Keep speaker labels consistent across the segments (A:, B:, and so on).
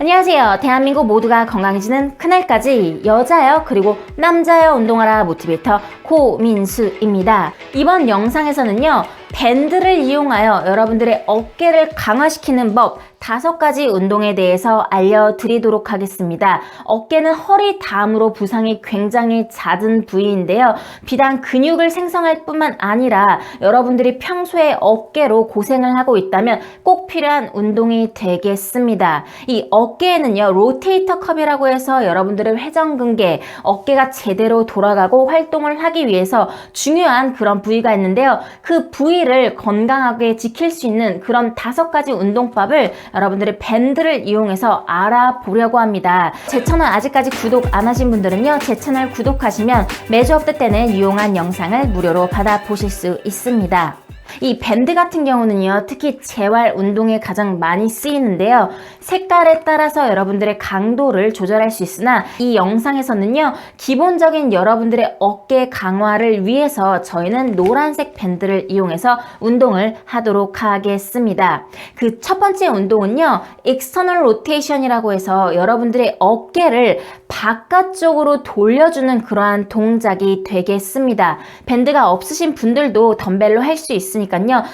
A: 안녕하세요. 대한민국 모두가 건강해지는 그날까지 여자여 그리고 남자여 운동하라 모티베이터 고민수입니다. 이번 영상에서는요, 밴드를 이용하여 여러분들의 어깨를 강화시키는 법 5가지 운동에 대해서 알려드리도록 하겠습니다. 어깨는 허리 다음으로 부상이 굉장히 잦은 부위인데요. 비단 근육을 생성할 뿐만 아니라 여러분들이 평소에 어깨로 고생을 하고 있다면 꼭 필요한 운동이 되겠습니다. 이 어깨에는요, 로테이터 컵이라고 해서 여러분들의 회전근개, 어깨가 제대로 돌아가고 활동을 하기 위해서 중요한 그런 부위가 있는데요. 그 부위를 건강하게 지킬 수 있는 그런 5가지 운동법을 여러분들의 밴드를 이용해서 알아보려고 합니다. 제 채널 아직까지 구독 안 하신 분들은요, 제 채널 구독하시면 매주 업데이트 때는 유용한 영상을 무료로 받아보실 수 있습니다. 이 밴드 같은 경우는요, 특히 재활 운동에 가장 많이 쓰이는데요. 색깔에 따라서 여러분들의 강도를 조절할 수 있으나 이 영상에서는요, 기본적인 여러분들의 어깨 강화를 위해서 저희는 노란색 밴드를 이용해서 운동을 하도록 하겠습니다. 그 첫 번째 운동은요, 익스터널 로테이션이라고 해서 여러분들의 어깨를 바깥쪽으로 돌려주는 그러한 동작이 되겠습니다. 밴드가 없으신 분들도 덤벨로 할 수 있으니까요,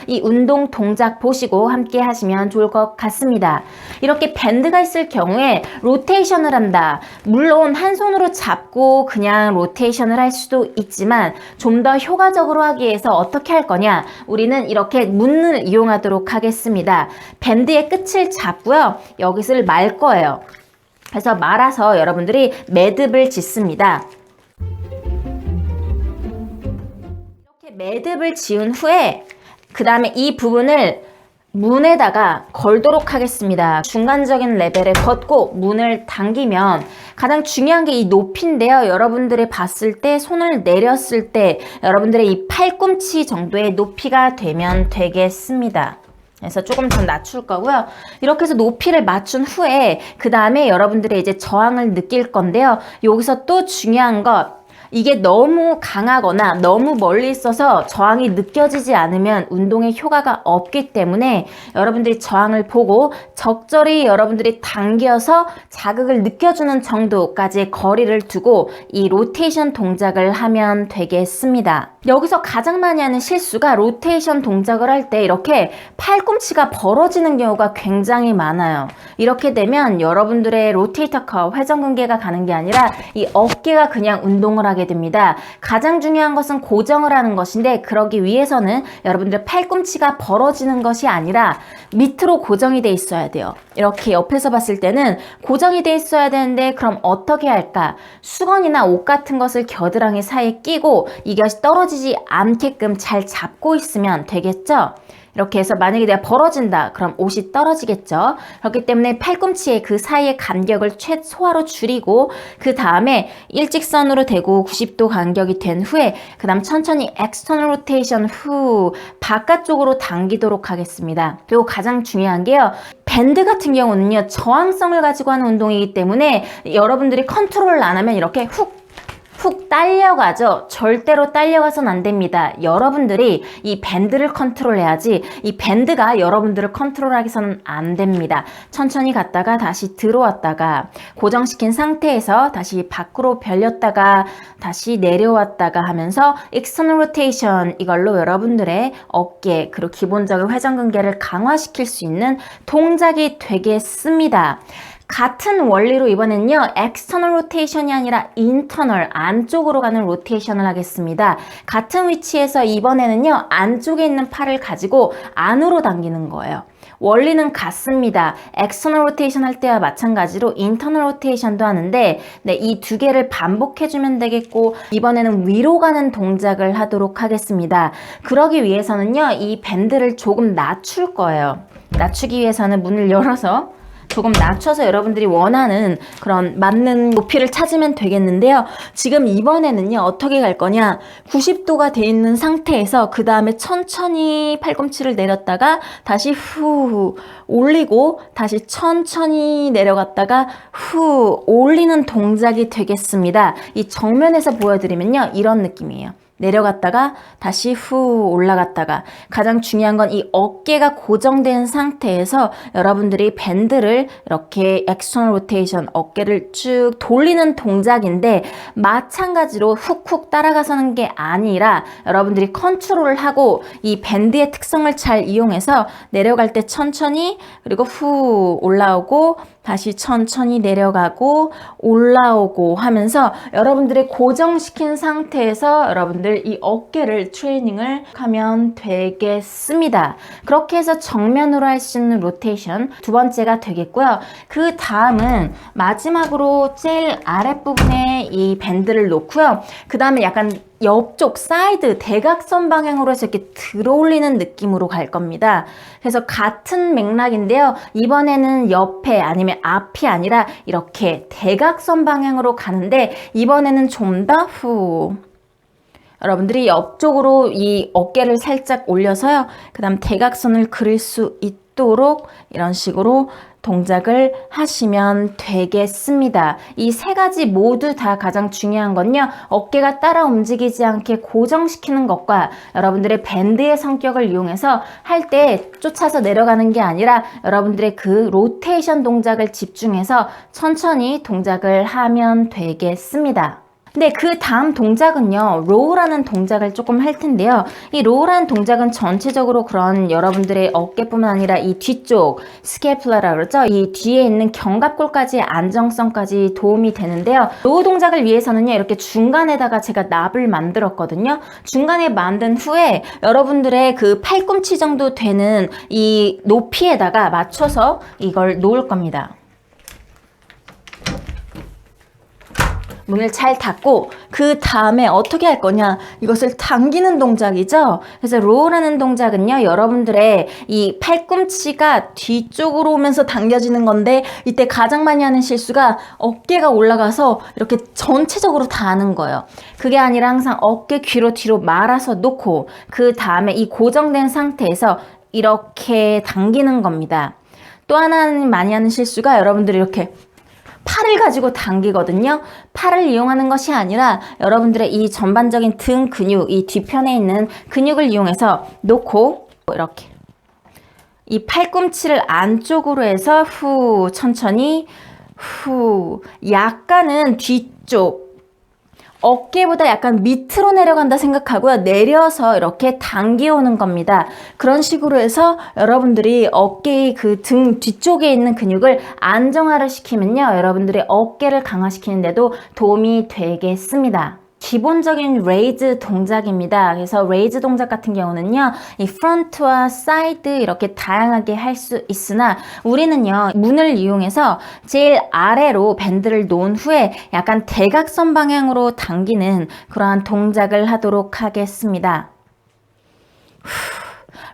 A: 이 운동 동작 보시고 함께 하시면 좋을 것 같습니다. 이렇게 밴드가 있을 경우에 로테이션을 한다. 물론 한 손으로 잡고 그냥 로테이션을 할 수도 있지만 좀 더 효과적으로 하기 위해서 어떻게 할 거냐, 우리는 이렇게 문을 이용하도록 하겠습니다. 밴드의 끝을 잡고요, 여기를 말 거예요. 그래서 말아서 여러분들이 매듭을 짓습니다. 이렇게 매듭을 지은 후에 그 다음에 이 부분을 문에다가 걸도록 하겠습니다. 중간적인 레벨에 걷고 문을 당기면 가장 중요한 게 이 높이인데요. 여러분들이 봤을 때, 손을 내렸을 때 여러분들의 이 팔꿈치 정도의 높이가 되면 되겠습니다. 그래서 조금 더 낮출 거고요. 이렇게 해서 높이를 맞춘 후에 그 다음에 여러분들의 이제 저항을 느낄 건데요. 여기서 또 중요한 것, 이게 너무 강하거나 너무 멀리 있어서 저항이 느껴지지 않으면 운동에 효과가 없기 때문에 여러분들이 저항을 보고 적절히 여러분들이 당겨서 자극을 느껴주는 정도까지의 거리를 두고 이 로테이션 동작을 하면 되겠습니다. 여기서 가장 많이 하는 실수가 로테이션 동작을 할 때 이렇게 팔꿈치가 벌어지는 경우가 굉장히 많아요. 이렇게 되면 여러분들의 로테이터 컵, 회전근개가 가는 게 아니라 이 어깨가 그냥 운동을 하게 됩니다. 가장 중요한 것은 고정을 하는 것인데, 그러기 위해서는 여러분들 팔꿈치가 벌어지는 것이 아니라 밑으로 고정이 돼 있어야 돼요. 이렇게 옆에서 봤을 때는 고정이 돼 있어야 되는데, 그럼 어떻게 할까? 수건이나 옷 같은 것을 겨드랑이 사이에 끼고 이것이 떨어지지 않게끔 잘 잡고 있으면 되겠죠? 이렇게 해서 만약에 내가 벌어진다, 그럼 옷이 떨어지겠죠. 그렇기 때문에 팔꿈치의 그 사이의 간격을 최소화로 줄이고 그 다음에 일직선으로 되고 90도 간격이 된 후에 그 다음 천천히 엑스터널 로테이션 후 바깥쪽으로 당기도록 하겠습니다. 그리고 가장 중요한 게요, 밴드 같은 경우는요, 저항성을 가지고 하는 운동이기 때문에 여러분들이 컨트롤을 안 하면 이렇게 훅 딸려가죠. 절대로 딸려가선 안 됩니다. 여러분들이 이 밴드를 컨트롤해야지 이 밴드가 여러분들을 컨트롤하기서는 안 됩니다. 천천히 갔다가 다시 들어왔다가 고정시킨 상태에서 다시 밖으로 벌렸다가 다시 내려왔다가 하면서 익스터널 로테이션, 이걸로 여러분들의 어깨 그리고 기본적인 회전근개를 강화시킬 수 있는 동작이 되겠습니다. 같은 원리로 이번엔요, 엑스터널 로테이션이 아니라 인터널, 안쪽으로 가는 로테이션을 하겠습니다. 같은 위치에서 이번에는요, 안쪽에 있는 팔을 가지고 안으로 당기는 거예요. 원리는 같습니다. 엑스터널 로테이션 할 때와 마찬가지로 인터널 로테이션도 하는데, 네, 이 두 개를 반복해주면 되겠고, 이번에는 위로 가는 동작을 하도록 하겠습니다. 그러기 위해서는요, 이 밴드를 조금 낮출 거예요. 낮추기 위해서는 문을 열어서 조금 낮춰서 여러분들이 원하는 그런 맞는 높이를 찾으면 되겠는데요. 지금 이번에는요, 어떻게 갈 거냐, 90도가 돼 있는 상태에서 그 다음에 천천히 팔꿈치를 내렸다가 다시 후 올리고 다시 천천히 내려갔다가 후 올리는 동작이 되겠습니다. 이 정면에서 보여드리면요, 이런 느낌이에요. 내려갔다가 다시 후 올라갔다가 가장 중요한 건 이 어깨가 고정된 상태에서 여러분들이 밴드를 이렇게 external rotation 어깨를 쭉 돌리는 동작인데 마찬가지로 훅훅 따라가서는 게 아니라 여러분들이 컨트롤을 하고 이 밴드의 특성을 잘 이용해서 내려갈 때 천천히 그리고 후 올라오고 다시 천천히 내려가고 올라오고 하면서 여러분들이 고정시킨 상태에서 여러분들 이 어깨를 트레이닝을 하면 되겠습니다. 그렇게 해서 정면으로 할 수 있는 로테이션 두 번째가 되겠고요. 그 다음은 마지막으로 제일 아랫부분에 이 밴드를 놓고요. 그 다음에 약간 옆쪽 사이드 대각선 방향으로 해서 이렇게 들어올리는 느낌으로 갈 겁니다. 그래서 같은 맥락인데요. 이번에는 옆에 아니면 앞이 아니라 이렇게 대각선 방향으로 가는데 이번에는 좀 더 후 여러분들이 옆쪽으로 이 어깨를 살짝 올려서요. 그 다음 대각선을 그릴 수 있도록 이런 식으로 동작을 하시면 되겠습니다. 이 세 가지 모두 다 가장 중요한 건요. 어깨가 따라 움직이지 않게 고정시키는 것과 여러분들의 밴드의 성격을 이용해서 할 때 쫓아서 내려가는 게 아니라 여러분들의 그 로테이션 동작을 집중해서 천천히 동작을 하면 되겠습니다. 근데 그 다음 동작은요, 로우라는 동작을 조금 할 텐데요. 이 로우라는 동작은 전체적으로 그런 여러분들의 어깨뿐만 아니라 이 뒤쪽, 스캐플라라 그러죠? 이 뒤에 있는 견갑골까지의 안정성까지 도움이 되는데요. 로우 동작을 위해서는요, 이렇게 중간에다가 제가 납을 만들었거든요. 중간에 만든 후에 여러분들의 그 팔꿈치 정도 되는 이 높이에다가 맞춰서 이걸 놓을 겁니다. 문을 잘 닫고 그 다음에 어떻게 할 거냐, 이것을 당기는 동작이죠. 그래서 로우라는 동작은요, 여러분들의 이 팔꿈치가 뒤쪽으로 오면서 당겨지는 건데 이때 가장 많이 하는 실수가 어깨가 올라가서 이렇게 전체적으로 다 하는 거예요. 그게 아니라 항상 어깨 귀로 뒤로 말아서 놓고 그 다음에 이 고정된 상태에서 이렇게 당기는 겁니다. 또 하나 많이 하는 실수가 여러분들이 이렇게 팔을 가지고 당기거든요. 팔을 이용하는 것이 아니라 여러분들의 이 전반적인 등 근육, 이 뒤편에 있는 근육을 이용해서 놓고 이렇게 이 팔꿈치를 안쪽으로 해서 후 천천히 후 약간은 뒤쪽 어깨보다 약간 밑으로 내려간다 생각하고요. 내려서 이렇게 당겨오는 겁니다. 그런 식으로 해서 여러분들이 어깨의 그 등 뒤쪽에 있는 근육을 안정화를 시키면요. 여러분들의 어깨를 강화시키는데도 도움이 되겠습니다. 기본적인 레이즈 동작입니다. 그래서 레이즈 동작 같은 경우는요, 이 프론트와 사이드 이렇게 다양하게 할 수 있으나 우리는요, 문을 이용해서 제일 아래로 밴드를 놓은 후에 약간 대각선 방향으로 당기는 그러한 동작을 하도록 하겠습니다.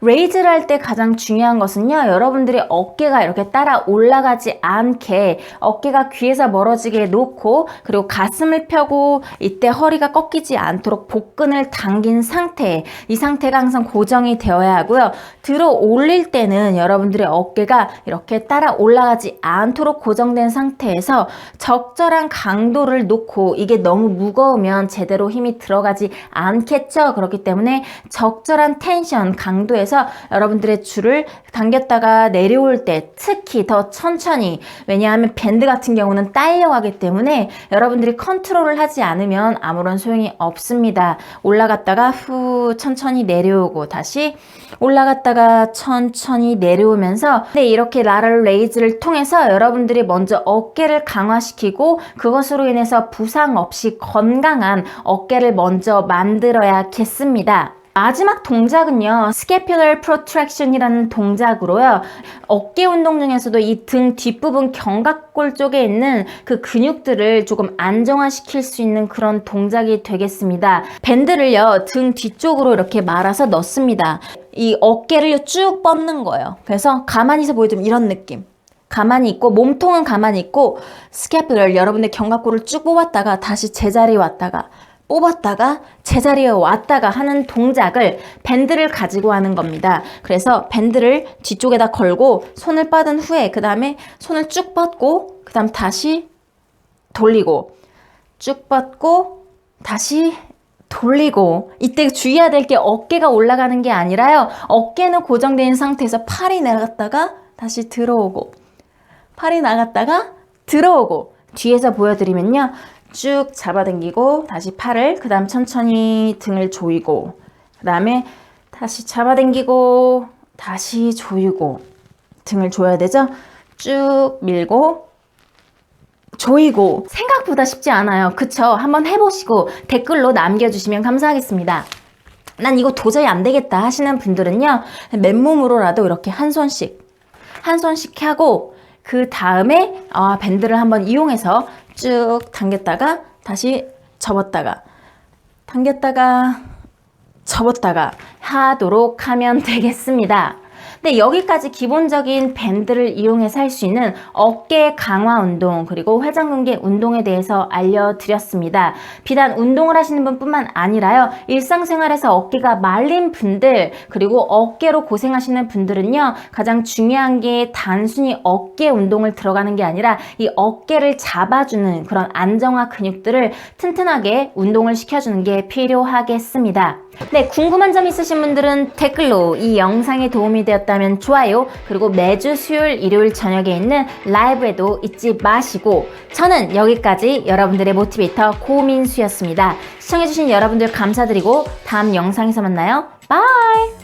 A: 레이즈를 할 때 가장 중요한 것은요, 여러분들이 어깨가 이렇게 따라 올라가지 않게 어깨가 귀에서 멀어지게 놓고 그리고 가슴을 펴고 이때 허리가 꺾이지 않도록 복근을 당긴 상태, 이 상태가 항상 고정이 되어야 하고요. 들어 올릴 때는 여러분들의 어깨가 이렇게 따라 올라가지 않도록 고정된 상태에서 적절한 강도를 놓고, 이게 너무 무거우면 제대로 힘이 들어가지 않겠죠. 그렇기 때문에 적절한 텐션, 강도에서 여러분들의 줄을 당겼다가 내려올 때 특히 더 천천히, 왜냐하면 밴드 같은 경우는 딸려가기 때문에 여러분들이 컨트롤을 하지 않으면 아무런 소용이 없습니다. 올라갔다가 후 천천히 내려오고 다시 올라갔다가 천천히 내려오면서, 네, 이렇게 라럴 레이즈를 통해서 여러분들이 먼저 어깨를 강화시키고 그것으로 인해서 부상 없이 건강한 어깨를 먼저 만들어야겠습니다. 마지막 동작은요, scapular protraction이라는 동작으로요, 어깨 운동 중에서도 이 등 뒷부분 견갑골 쪽에 있는 그 근육들을 조금 안정화시킬 수 있는 그런 동작이 되겠습니다. 밴드를요, 등 뒤쪽으로 이렇게 말아서 넣습니다. 이 어깨를 쭉 뻗는 거예요. 그래서 가만히 있어 보여주면 이런 느낌. 가만히 있고, 몸통은 가만히 있고, 스캐플을 여러분의 견갑골을 쭉 뽑았다가 다시 제자리에 왔다가 뽑았다가 제자리에 왔다가 하는 동작을 밴드를 가지고 하는 겁니다. 그래서 밴드를 뒤쪽에다 걸고 손을 뻗은 후에 그 다음에 손을 쭉 뻗고 그 다음 다시 돌리고 쭉 뻗고 다시 돌리고, 이때 주의해야 될 게 어깨가 올라가는 게 아니라요. 어깨는 고정되어 있는 상태에서 팔이 나갔다가 다시 들어오고, 팔이 나갔다가 들어오고, 뒤에서 보여드리면요. 쭉 잡아당기고 다시 팔을, 그 다음 천천히 등을 조이고, 그 다음에 다시 잡아당기고 다시 조이고, 등을 조여야 되죠. 쭉 밀고 조이고. 생각보다 쉽지 않아요. 그쵸? 한번 해보시고 댓글로 남겨주시면 감사하겠습니다. 난 이거 도저히 안 되겠다 하시는 분들은요, 맨몸으로라도 이렇게 한 손씩 하고, 그 다음에 밴드를 한번 이용해서 쭉 당겼다가 다시 접었다가 당겼다가 접었다가 하도록 하면 되겠습니다. 네, 여기까지 기본적인 밴드를 이용해서 할 수 있는 어깨 강화 운동 그리고 회전근개 운동에 대해서 알려드렸습니다. 비단 운동을 하시는 분뿐만 아니라요, 일상생활에서 어깨가 말린 분들 그리고 어깨로 고생하시는 분들은요, 가장 중요한 게 단순히 어깨 운동을 들어가는 게 아니라 이 어깨를 잡아주는 그런 안정화 근육들을 튼튼하게 운동을 시켜주는 게 필요하겠습니다. 네, 궁금한 점 있으신 분들은 댓글로, 이 영상에 도움이 되었다면 좋아요, 그리고 매주 수요일, 일요일 저녁에 있는 라이브에도 잊지 마시고, 저는 여기까지 여러분들의 모티베이터 고민수였습니다. 시청해주신 여러분들 감사드리고 다음 영상에서 만나요. 바이!